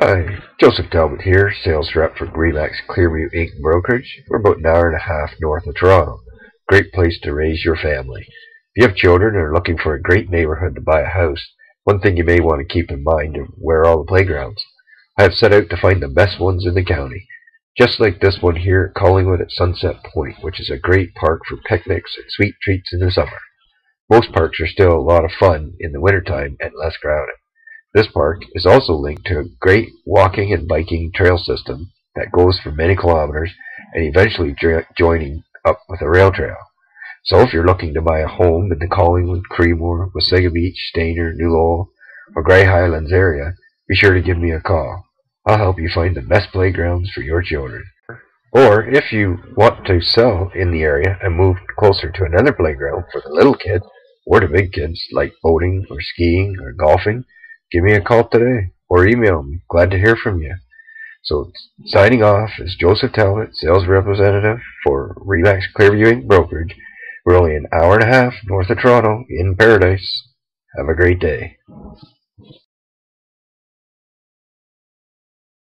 Hi, Joseph Talbot here, sales rep for Remax Clearview Inc. Brokerage. We're about an hour and a half north of Toronto. Great place to raise your family. If you have children and are looking for a great neighborhood to buy a house, one thing you may want to keep in mind are where are all the playgrounds. I have set out to find the best ones in the county. Just like this one here at Collingwood at Sunset Point, which is a great park for picnics and sweet treats in the summer. Most parks are still a lot of fun in the wintertime and less crowded. This park is also linked to a great walking and biking trail system that goes for many kilometers and eventually joining up with a rail trail. So if you're looking to buy a home in the Collingwood, Creemore, Wasaga Beach, Stayner, New Lowell, or Grey Highlands area, be sure to give me a call. I'll help you find the best playgrounds for your children. Or if you want to sell in the area and move closer to another playground for the little kids or the big kids like boating or skiing or golfing, give me a call today or email me. Glad to hear from you. So signing off is Joseph Talbot, sales representative for Remax Clearview Inc. Brokerage. We're only an hour and a half north of Toronto in Paradise. Have a great day.